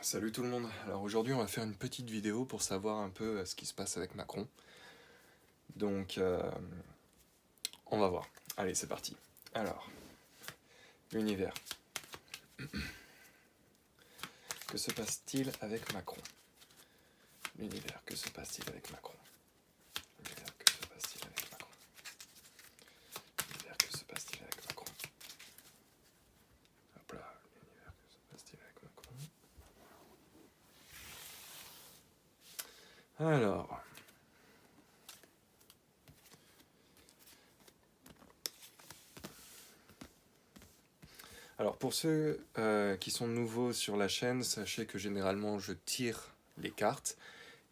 Salut tout le monde. Alors aujourd'hui on va faire une petite vidéo pour savoir un peu ce qui se passe avec Macron. Donc on va voir. Allez, c'est parti. Alors, l'univers. Que se passe-t-il avec Macron? L'univers, que se passe-t-il avec Macron? L'univers, que se passe-t-il avec Macron? L'univers, que se passe-t-il avec Macron? Hop là, l'univers, que se passe-t-il avec Macron? Alors, pour ceux qui sont nouveaux sur la chaîne, sachez que généralement je tire les cartes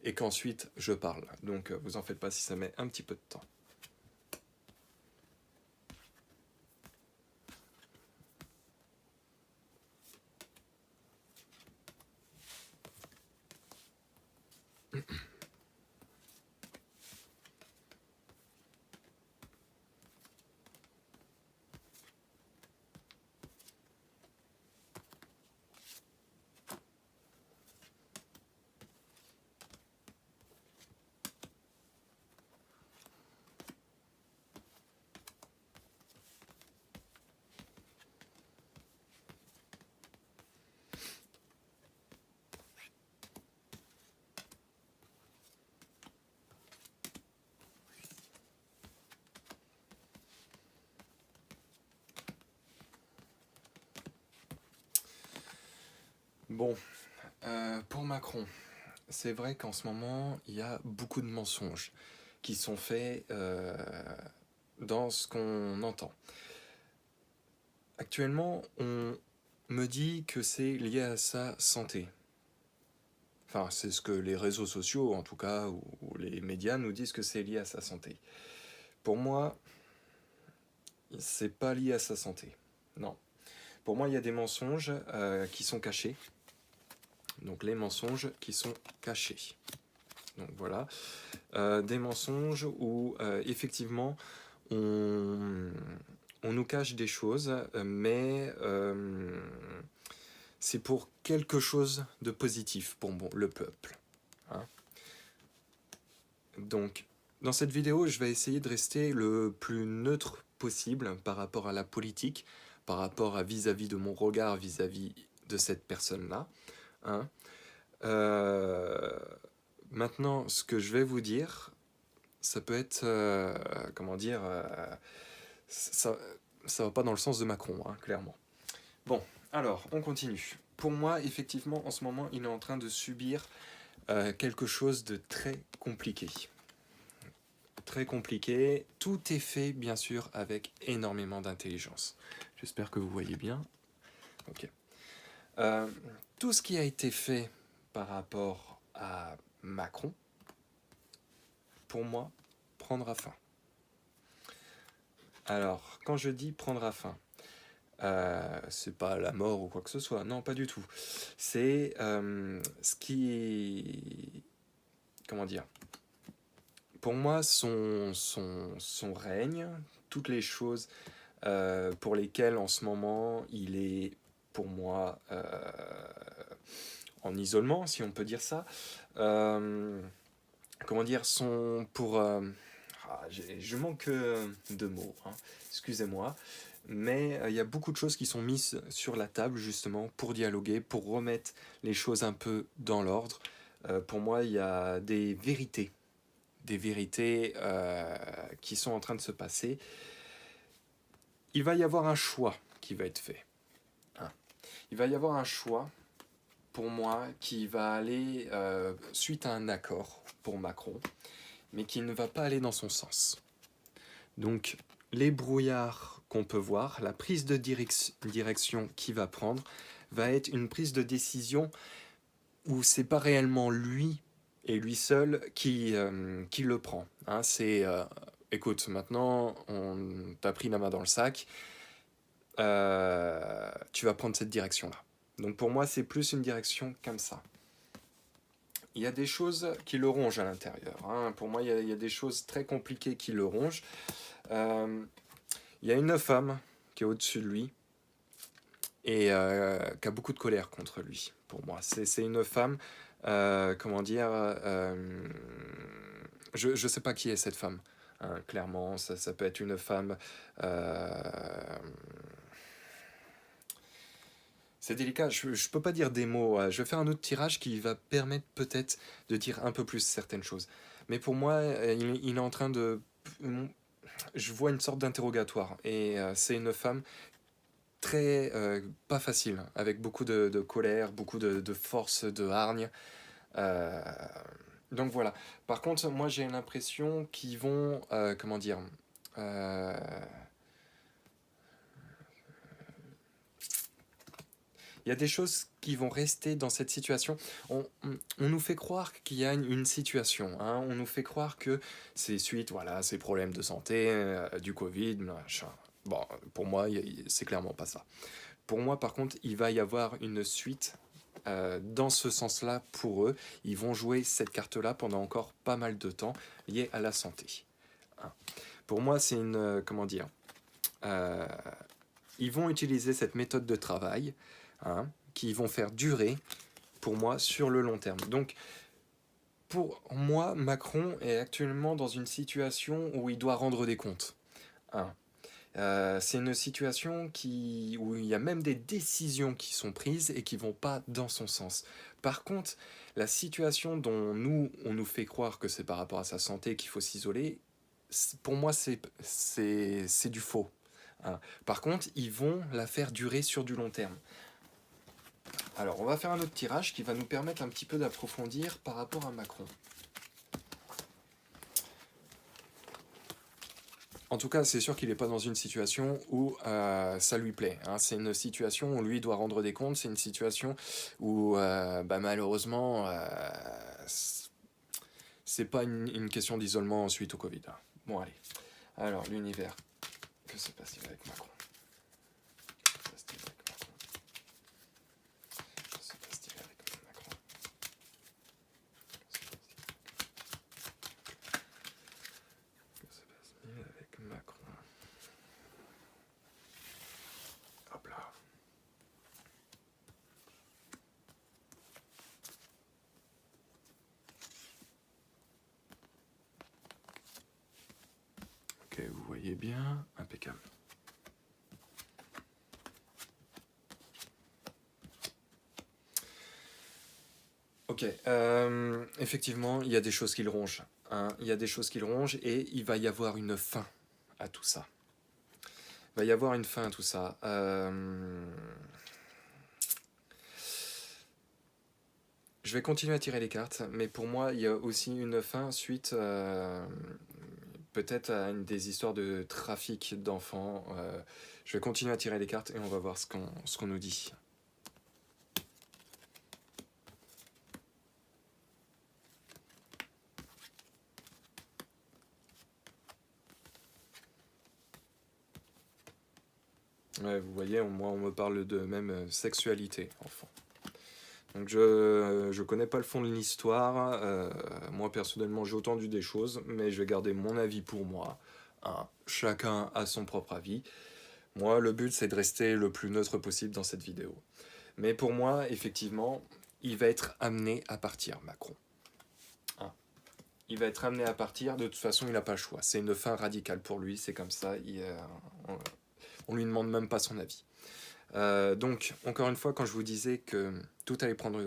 et qu'ensuite je parle. Donc vous en faites pas si ça met un petit peu de temps. Bon, pour Macron, c'est vrai qu'en ce moment, il y a beaucoup de mensonges qui sont faits dans ce qu'on entend. Actuellement, on me dit que c'est lié à sa santé. Enfin, c'est ce que les réseaux sociaux, en tout cas, ou les médias nous disent que c'est lié à sa santé. Pour moi, c'est pas lié à sa santé. Non. Pour moi, il y a des mensonges qui sont cachés. Donc les mensonges qui sont cachés. Donc voilà. Des mensonges où effectivement on, on nous cache des choses, mais c'est pour quelque chose de positif pour le peuple. Hein. Donc, dans cette vidéo, je vais essayer de rester le plus neutre possible par rapport à la politique, par rapport à vis-à-vis de mon regard vis-à-vis de cette personne-là. Hein. Maintenant, ce que je vais vous dire, ça peut être, comment dire, ça, ça va pas dans le sens de Macron, hein, clairement. Bon, alors, on continue. Pour moi, effectivement, en ce moment, il est en train de subir quelque chose de très compliqué. Très compliqué. Tout est fait, bien sûr, avec énormément d'intelligence. J'espère que vous voyez bien. Ok. Tout ce qui a été fait par rapport à Macron, pour moi, prendra fin. Alors, quand je dis prendra fin, c'est pas la mort ou quoi que ce soit, non, pas du tout. C'est ce qui... Comment dire? Pour moi, son règne, toutes les choses pour lesquelles en ce moment il est, pour moi, en isolement, si on peut dire ça, comment dire, sont pour... je manque de mots, hein, excusez-moi. Mais il y a beaucoup de choses qui sont mises sur la table justement pour dialoguer, pour remettre les choses un peu dans l'ordre. Pour moi, il y a des vérités qui sont en train de se passer. Il va y avoir un choix qui va être fait. Hein. Il va y avoir un choix, pour moi, qui va aller suite à un accord pour Macron, mais qui ne va pas aller dans son sens. Donc, les brouillards qu'on peut voir, la prise de direction qu'il va prendre, va être une prise de décision où c'est pas réellement lui et lui seul qui le prend. Hein, c'est écoute, maintenant on t'a pris la main dans le sac, tu vas prendre cette direction-là. Donc pour moi, c'est plus une direction comme ça. Il y a des choses qui le rongent à l'intérieur. Hein. Pour moi, il y a des choses très compliquées qui le rongent. Il y a une femme qui est au-dessus de lui et qui a beaucoup de colère contre lui, pour moi. C'est une femme, comment dire, je ne sais pas qui est cette femme, hein, clairement, ça peut être une femme... c'est délicat, je ne peux pas dire des mots. Je vais faire un autre tirage qui va permettre peut-être de dire un peu plus certaines choses. Mais pour moi, il est en train de... Je vois une sorte d'interrogatoire. Et c'est une femme très... pas facile, avec beaucoup de colère, beaucoup de force, de hargne. Euh, donc voilà. Par contre, moi j'ai l'impression qu'ils vont... comment dire euh, Il y a des choses qui vont rester dans cette situation. On nous fait croire qu'il y a une situation. Hein. On nous fait croire que c'est suite, voilà, ces problèmes de santé, du Covid, machin. Bon, pour moi, c'est clairement pas ça. Pour moi, par contre, il va y avoir une suite dans ce sens-là pour eux. Ils vont jouer cette carte-là pendant encore pas mal de temps liée à la santé. Hein. Pour moi, c'est une... comment dire euh, Ils vont utiliser cette méthode de travail, hein, qui vont faire durer, pour moi, sur le long terme. Donc, pour moi, Macron est actuellement dans une situation où il doit rendre des comptes. Hein. C'est une situation où il y a même des décisions qui sont prises et qui vont pas dans son sens. Par contre, la situation dont on nous fait croire que c'est par rapport à sa santé qu'il faut s'isoler, pour moi, c'est du faux. Hein. Par contre, ils vont la faire durer sur du long terme. Alors, on va faire un autre tirage qui va nous permettre un petit peu d'approfondir par rapport à Macron. En tout cas, c'est sûr qu'il n'est pas dans une situation où ça lui plaît. Hein. C'est une situation où lui doit rendre des comptes. C'est une situation où, malheureusement, c'est pas une question d'isolement suite au Covid. Hein. Bon, allez. Alors, l'univers. Que se passe-t-il avec Macron ? Hop là. Ok, vous voyez bien, impeccable. Ok, effectivement, il y a des choses qui le rongent. Hein. Il y a des choses qui le rongent et il va y avoir une fin à tout ça. Il va y avoir une fin à tout ça. Je vais continuer à tirer les cartes, mais pour moi, il y a aussi une fin suite peut-être à une des histoires de trafic d'enfants. Je vais continuer à tirer les cartes et on va voir ce qu'on nous dit. Ouais, vous voyez, moi on me parle de même sexualité, enfant. Donc je connais pas le fond de l'histoire. Moi personnellement j'ai entendu des choses, mais je vais garder mon avis pour moi. Hein. Chacun a son propre avis. Moi le but c'est de rester le plus neutre possible dans cette vidéo. Mais pour moi effectivement il va être amené à partir, Macron. Hein. Il va être amené à partir, de toute façon il n'a pas le choix. C'est une fin radicale pour lui, c'est comme ça. On lui demande même pas son avis. Donc, encore une fois, quand je vous disais que tout allait prendre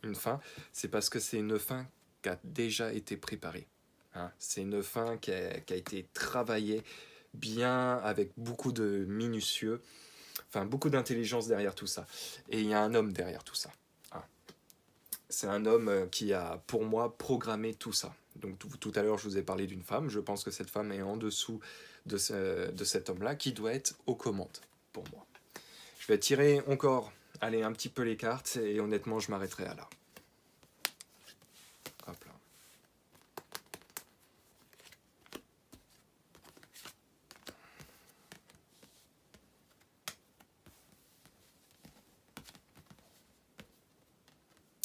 une fin, c'est parce que c'est une fin qui a déjà été préparée. Hein. C'est une fin qui a été travaillée bien, avec beaucoup de minutieux, enfin beaucoup d'intelligence derrière tout ça. Et il y a un homme derrière tout ça. Hein. C'est un homme qui a, pour moi, programmé tout ça. Donc tout à l'heure, je vous ai parlé d'une femme. Je pense que cette femme est en dessous de cet homme-là qui doit être aux commandes, pour moi. Je vais tirer encore, allez, un petit peu les cartes et honnêtement, je m'arrêterai à là. Hop là.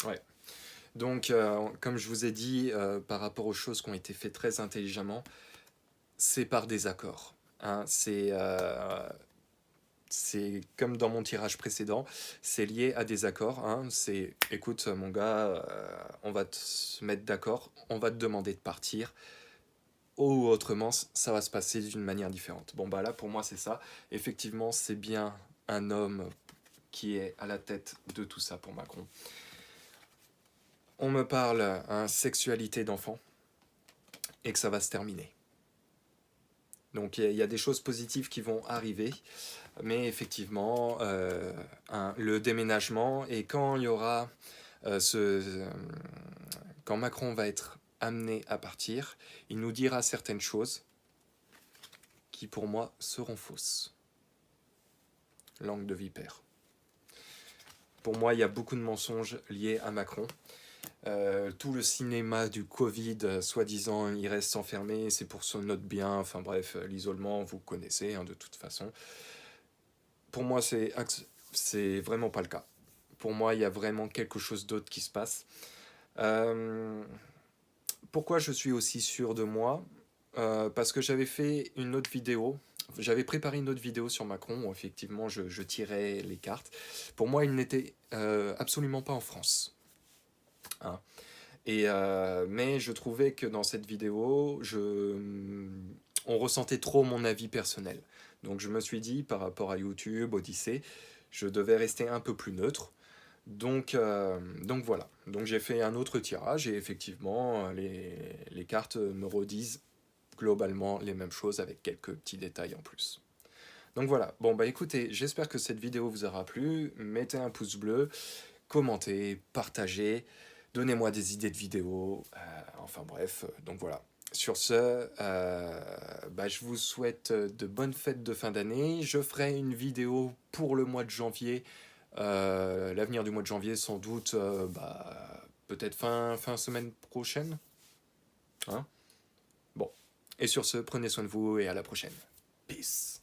Ouais. Donc, comme je vous ai dit, par rapport aux choses qui ont été faites très intelligemment, c'est par désaccord. Hein, c'est comme dans mon tirage précédent, c'est lié à des accords. Hein. C'est, écoute, mon gars, on va te mettre d'accord, on va te demander de partir, ou autrement, ça va se passer d'une manière différente. Bon, bah là, pour moi, c'est ça. Effectivement, c'est bien un homme qui est à la tête de tout ça pour Macron. On me parle sexualité d'enfant et que ça va se terminer. Donc il y a des choses positives qui vont arriver, mais effectivement, le déménagement et quand il y aura quand Macron va être amené à partir, il nous dira certaines choses qui pour moi seront fausses. Langue de vipère. Pour moi, il y a beaucoup de mensonges liés à Macron. Tout le cinéma du Covid, soi-disant, il reste enfermé, c'est pour notre bien, enfin bref, l'isolement, vous connaissez hein, de toute façon. Pour moi, c'est vraiment pas le cas. Pour moi, il y a vraiment quelque chose d'autre qui se passe. Euh, Pourquoi je suis aussi sûr de moi parce que j'avais fait une autre vidéo. J'avais préparé une autre vidéo sur Macron où effectivement je tirais les cartes. Pour moi, il n'était absolument pas en France. Hein. Mais je trouvais que dans cette vidéo, on ressentait trop mon avis personnel. Donc je me suis dit, par rapport à YouTube, Odyssée, je devais rester un peu plus neutre. Donc voilà. Donc j'ai fait un autre tirage et effectivement, les cartes me redisent globalement les mêmes choses avec quelques petits détails en plus. Donc voilà. Bon bah écoutez, j'espère que cette vidéo vous aura plu. Mettez un pouce bleu, commentez, partagez, donnez-moi des idées de vidéos, enfin bref, donc voilà. Sur ce, je vous souhaite de bonnes fêtes de fin d'année. Je ferai une vidéo pour le mois de janvier. L'avenir du mois de janvier, sans doute, peut-être fin semaine prochaine. Hein. Bon. Et sur ce, prenez soin de vous et à la prochaine. Peace.